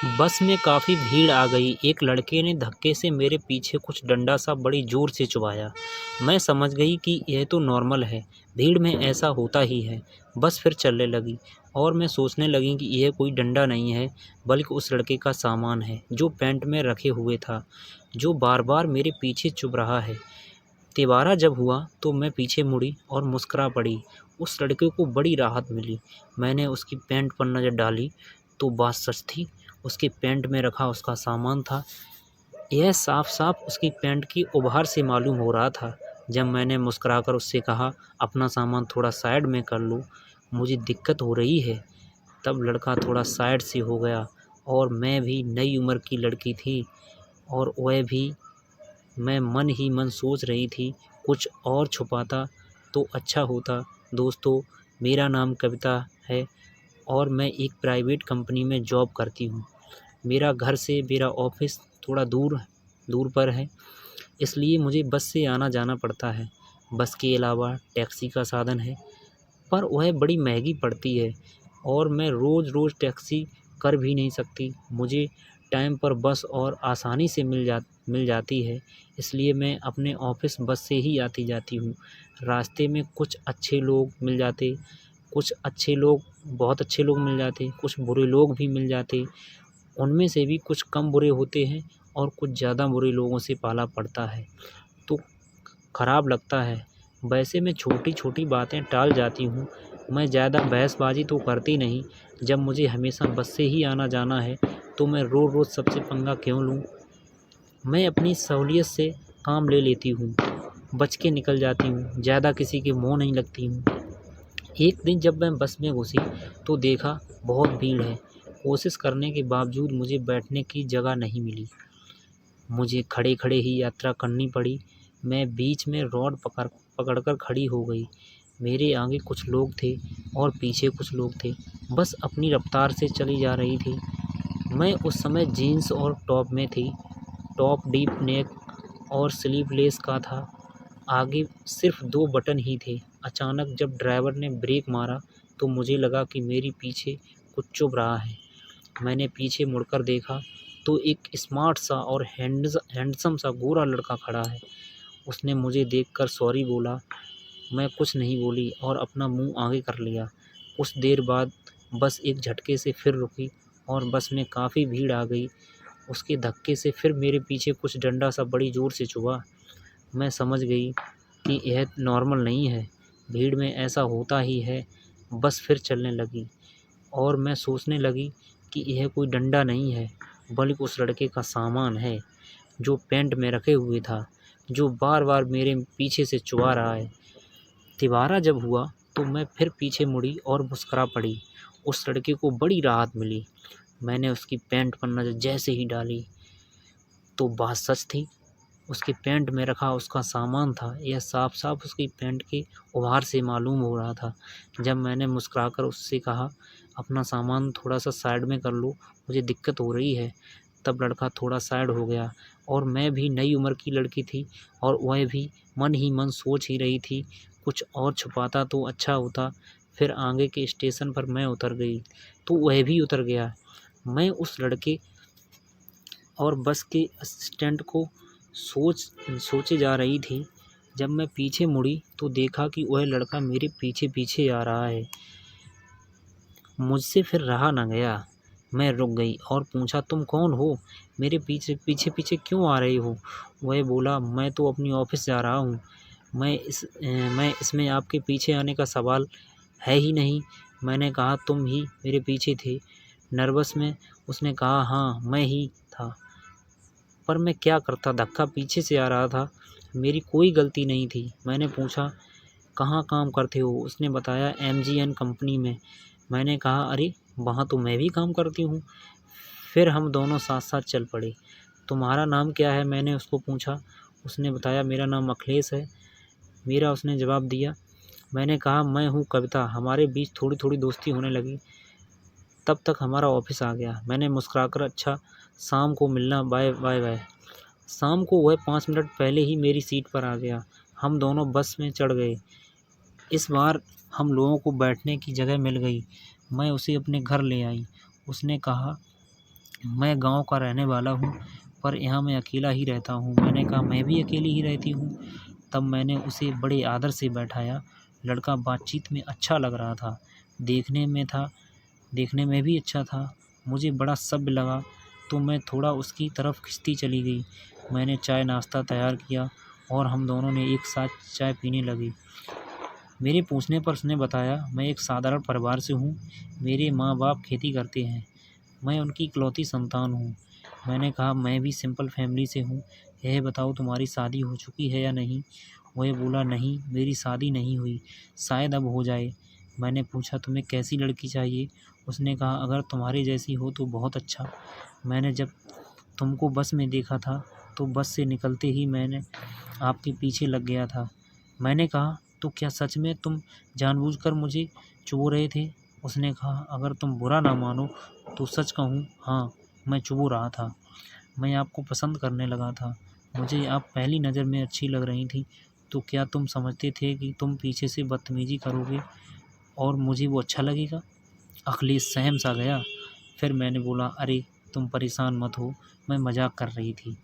बस में काफ़ी भीड़ आ गई। एक लड़के ने धक्के से मेरे पीछे कुछ डंडा सा बड़ी ज़ोर से चुभाया। मैं समझ गई कि यह तो नॉर्मल है, भीड़ में ऐसा होता ही है। बस फिर चलने लगी और मैं सोचने लगी कि यह कोई डंडा नहीं है, बल्कि उस लड़के का सामान है, जो पैंट में रखे हुए था, जो बार-बार मेरे पीछे चुभ रहा है। तिबारा जब हुआ तो मैं पीछे मुड़ी और मुस्कुरा पड़ी। उस लड़के को बड़ी राहत मिली। मैंने उसकी पैंट पर नज़र डाली तो बात सच थी। उसके पैंट में रखा उसका सामान था। यह साफ-साफ उसकी पैंट की उभार से मालूम हो रहा था। जब मैंने मुस्कुराकर उससे कहा, अपना सामान थोड़ा साइड में कर लो, मुझे दिक्कत हो रही है, तब लड़का थोड़ा साइड से हो गया। और मैं भी नई उम्र की लड़की थी और वह भी। मैं मन ही मन सोच रही थी, कुछ और छुपाता तो अच्छा होता। दोस्तों, मेरा नाम कविता है और मैं एक प्राइवेट कंपनी में जॉब करती हूँ। मेरा घर से मेरा ऑफिस थोड़ा दूर दूर पर है, इसलिए मुझे बस से आना-जाना पड़ता है। बस के अलावा टैक्सी का साधन है, पर वह बड़ी महंगी पड़ती है और मैं रोज़-रोज़ टैक्सी कर भी नहीं सकती। मुझे टाइम पर बस और आसानी से मिल जाती है, इसलिए मैं अपने ऑफ़िस बस से ही आती-जाती हूँ। रास्ते में कुछ अच्छे लोग मिल जाते, कुछ अच्छे लोग बहुत अच्छे लोग मिल जाते, कुछ बुरे लोग भी मिल जाते। उनमें से भी कुछ कम बुरे होते हैं और कुछ ज़्यादा बुरे लोगों से पाला पड़ता है, तो खराब लगता है। वैसे मैं छोटी-छोटी बातें टाल जाती हूँ, मैं ज़्यादा बहसबाजी तो करती नहीं। जब मुझे हमेशा बस से ही आना-जाना है, तो मैं रोज़-रोज़ सबसे पंगा क्यों लूँ? मैं अपनी सहूलियत से काम ले लेती हूँ, बच के निकल जाती हूँ, ज़्यादा किसी के मुँह नहीं लगती हूँ। एक दिन जब मैं बस में घुसी, तो देखा बहुत भीड़ है। कोशिश करने के बावजूद मुझे बैठने की जगह नहीं मिली। मुझे खड़े-खड़े ही यात्रा करनी पड़ी। मैं बीच में रोड पकड़कर खड़ी हो गई। मेरे आगे कुछ लोग थे और पीछे कुछ लोग थे। बस अपनी रफ़्तार से चली जा रही थी। मैं उस समय जीन्स और टॉप में थी। टॉप डीप नेक और स्लीवलेस का था। आगे सिर्फ़ 2 बटन ही थे। अचानक जब ड्राइवर ने ब्रेक मारा, तो मुझे लगा कि मेरे पीछे कुछ चुभ रहा है। मैंने पीछे मुड़कर देखा तो एक स्मार्ट सा और हैंडसम सा गोरा लड़का खड़ा है। उसने मुझे देखकर सॉरी बोला। मैं कुछ नहीं बोली और अपना मुँह आगे कर लिया। कुछ देर बाद बस एक झटके से फिर रुकी और बस में काफ़ी भीड़ आ गई। उसके धक्के से फिर मेरे पीछे कुछ डंडा सा बड़ी ज़ोर से चुभा। मैं समझ गई कि यह नॉर्मल नहीं है, भीड़ में ऐसा होता ही है। बस फिर चलने लगी और मैं सोचने लगी कि यह कोई डंडा नहीं है, बल्कि उस लड़के का सामान है, जो पैंट में रखे हुए था, जो बार-बार मेरे पीछे से चुभा रहा है। तिबारा जब हुआ तो मैं फिर पीछे मुड़ी और मुस्कुरा पड़ी। उस लड़के को बड़ी राहत मिली। मैंने उसकी पैंट पर नज़र जैसे ही डाली, तो बात सच थी। उसकी पैंट में रखा उसका सामान था। यह साफ-साफ उसकी पैंट की उभार से मालूम हो रहा था। जब मैंने मुस्कुराकर उससे कहा, अपना सामान थोड़ा-सा साइड में कर लो, मुझे दिक्कत हो रही है, तब लड़का थोड़ा साइड हो गया। और मैं भी नई उम्र की लड़की थी और वह भी मन ही मन सोच ही रही थी, कुछ और छुपाता तो अच्छा होता। फिर आगे के स्टेशन पर मैं उतर गई, तो वह भी उतर गया। मैं उस लड़के और बस के असिस्टेंट को सोचे जा रही थी। जब मैं पीछे मुड़ी तो देखा कि वह लड़का मेरे पीछे-पीछे आ रहा है। मुझसे फिर रहा न गया। मैं रुक गई और पूछा, तुम कौन हो? मेरे पीछे-पीछे क्यों आ रही हो? वह बोला, मैं तो अपनी ऑफ़िस जा रहा हूँ। मैं इसमें आपके पीछे आने का सवाल है ही नहीं। मैंने कहा, तुम ही मेरे पीछे थे। नर्वस में उसने कहा, हाँ, मैं ही था। पर मैं क्या करता, धक्का पीछे से आ रहा था, मेरी कोई गलती नहीं थी। मैंने पूछा, कहाँ काम करते हो? उसने बताया, एमजीएन कंपनी में। मैंने कहा, अरे! वहाँ तो मैं भी काम करती हूँ। फिर हम दोनों साथ-साथ चल पड़े। तुम्हारा नाम क्या है? मैंने उसको पूछा। उसने बताया, मेरा नाम अखिलेश है। मेरा उसने जवाब दिया। मैंने कहा, मैं हूँ कविता। हमारे बीच थोड़ी-थोड़ी दोस्ती होने लगी। तब तक हमारा ऑफ़िस आ गया। मैंने मुस्कुराकर, अच्छा, शाम को मिलना, बाय बाय बाय। शाम को वह 5 मिनट पहले ही मेरी सीट पर आ गया। हम दोनों बस में चढ़ गए। इस बार हम लोगों को बैठने की जगह मिल गई। मैं उसे अपने घर ले आई। उसने कहा, मैं गांव का रहने वाला हूँ, पर यहाँ मैं अकेला ही रहता हूँ। मैंने कहा, मैं भी अकेली ही रहती हूँ। तब मैंने उसे बड़े आदर से बैठाया। लड़का बातचीत में अच्छा लग रहा था, देखने में भी अच्छा था। मुझे बड़ा सभ्य लगा, तो मैं थोड़ा उसकी तरफ खिंचती चली गई। मैंने चाय नाश्ता तैयार किया और हम दोनों ने एक साथ चाय पीने लगे। मेरे पूछने पर उसने बताया, मैं एक साधारण परिवार से हूँ। मेरे माँ बाप खेती करते हैं। मैं उनकी इकलौती संतान हूँ। मैंने कहा, मैं भी सिंपल फैमिली से हूँ। यह बताओ, तुम्हारी शादी हो चुकी है या नहीं? वह बोला, नहीं, मेरी शादी नहीं हुई, शायद अब हो जाए। मैंने पूछा, तुम्हें कैसी लड़की चाहिए? उसने कहा, अगर तुम्हारे जैसी हो तो बहुत अच्छा। मैंने जब तुमको बस में देखा था तो बस से निकलते ही मैंने आपके पीछे लग गया था। मैंने कहा, तो क्या सच में तुम जानबूझकर मुझे चुभो रहे थे? उसने कहा, अगर तुम बुरा ना मानो तो सच कहूँ, हाँ, मैं चुभो रहा था। मैं आपको पसंद करने लगा था। मुझे आप पहली नज़र में अच्छी लग रही थी। तो क्या तुम समझते थे कि तुम पीछे से बदतमीजी करोगे और मुझे वो अच्छा लगेगा? अखिलेश सहम सा गया। फिर मैंने बोला, अरे तुम परेशान मत हो, मैं मजाक कर रही थी।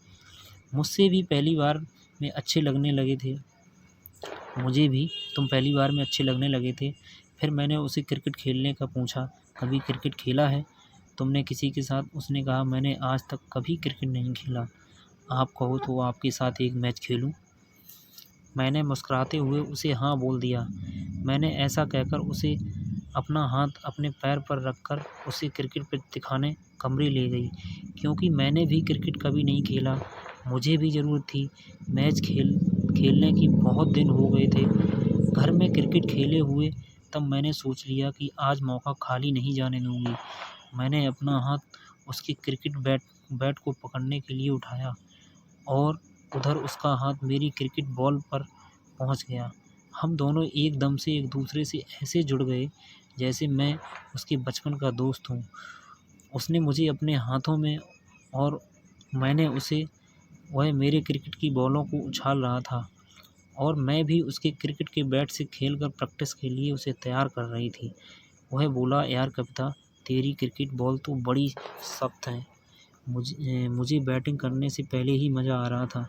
मुझसे भी पहली बार में अच्छे लगने लगे थे मुझे भी तुम पहली बार में अच्छे लगने लगे थे। फिर मैंने उसे क्रिकेट खेलने का पूछा, कभी क्रिकेट खेला है तुमने किसी के साथ? उसने कहा, मैंने आज तक कभी क्रिकेट नहीं खेला। आप कहो तो आपके साथ एक मैच खेलूं? मैंने मुस्कुराते हुए उसे हाँ बोल दिया। मैंने ऐसा कहकर उसे अपना हाथ अपने पैर पर रखकर उसे क्रिकेट पिच दिखाने कमरे ले गई, क्योंकि मैंने भी क्रिकेट कभी नहीं खेला। मुझे भी ज़रूरत थी। मैच खेलने की बहुत दिन हो गए थे घर में क्रिकेट खेले हुए। तब मैंने सोच लिया कि आज मौका खाली नहीं जाने दूंगी। मैंने अपना हाथ उसके क्रिकेट बैट को पकड़ने के लिए उठाया और उधर उसका हाथ मेरी क्रिकेट बॉल पर पहुंच गया। हम दोनों एकदम से एक दूसरे से ऐसे जुड़ गए जैसे मैं उसके बचपन का दोस्त हूँ। उसने मुझे अपने हाथों में और मैंने उसे। वह मेरे क्रिकेट की बॉलों को उछाल रहा था और मैं भी उसके क्रिकेट के बैट से खेलकर प्रैक्टिस के लिए उसे तैयार कर रही थी। वह बोला, यार कविता, तेरी क्रिकेट बॉल तो बड़ी सख्त है। मुझे बैटिंग करने से पहले ही मज़ा आ रहा था।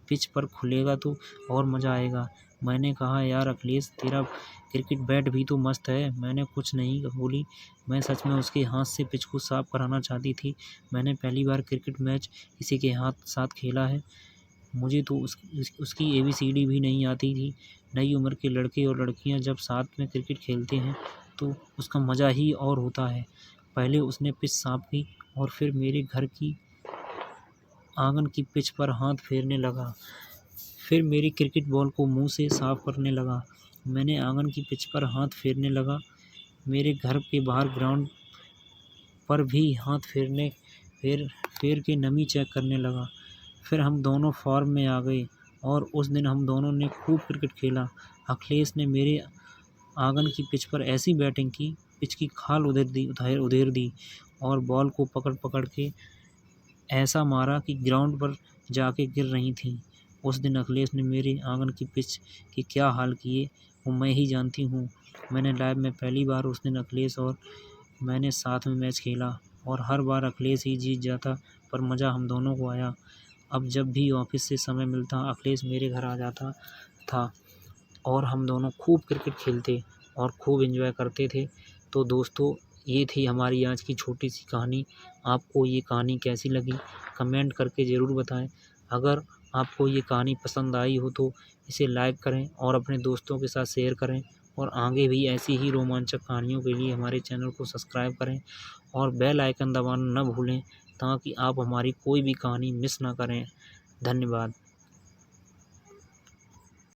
पिच पर खुलेगा तो और मज़ा आएगा। मैंने कहा, यार अखिलेश, तेरा क्रिकेट बैट भी तो मस्त है। मैंने कुछ नहीं बोली। मैं सच में उसके हाथ से पिच को साफ कराना चाहती थी। मैंने पहली बार क्रिकेट मैच किसी के साथ खेला है। मुझे तो उसकी ABCD भी नहीं आती थी। नई उम्र के लड़के और लड़कियां जब साथ में क्रिकेट खेलते हैं तो उसका मज़ा ही और होता है। पहले उसने पिच साफ की और फिर मेरे घर की आंगन की पिच पर हाथ फेरने लगा। फिर मेरी क्रिकेट बॉल को मुंह से साफ करने लगा। मैंने आंगन की पिच पर हाथ फेरने लगा। मेरे घर के बाहर ग्राउंड पर भी हाथ फेर के नमी चेक करने लगा। फिर हम दोनों फॉर्म में आ गए और उस दिन हम दोनों ने खूब क्रिकेट खेला। अखिलेश ने मेरे आंगन की पिच पर ऐसी बैटिंग की, पिच की खाल उधेर दी और बॉल को पकड़ पकड़ के ऐसा मारा कि ग्राउंड पर जाके गिर रही थी। उस दिन अखिलेश ने मेरे आंगन की पिच के क्या हाल किए वो मैं ही जानती हूँ। मैंने लाइव में पहली बार उस दिन अखिलेश और मैंने साथ में मैच खेला और हर बार अखिलेश ही जीत जाता, पर मज़ा हम दोनों को आया। अब जब भी ऑफिस से समय मिलता अखिलेश मेरे घर आ जाता था और हम दोनों खूब क्रिकेट खेलते और खूब एंजॉय करते थे। तो दोस्तों, ये थी हमारी आज की छोटी सी कहानी। आपको ये कहानी कैसी लगी कमेंट करके ज़रूर बताएं। अगर आपको ये कहानी पसंद आई हो तो इसे लाइक करें और अपने दोस्तों के साथ शेयर करें और आगे भी ऐसी ही रोमांचक कहानियों के लिए हमारे चैनल को सब्सक्राइब करें और बेल आइकन दबाना न भूलें ताकि आप हमारी कोई भी कहानी मिस ना करें। धन्यवाद।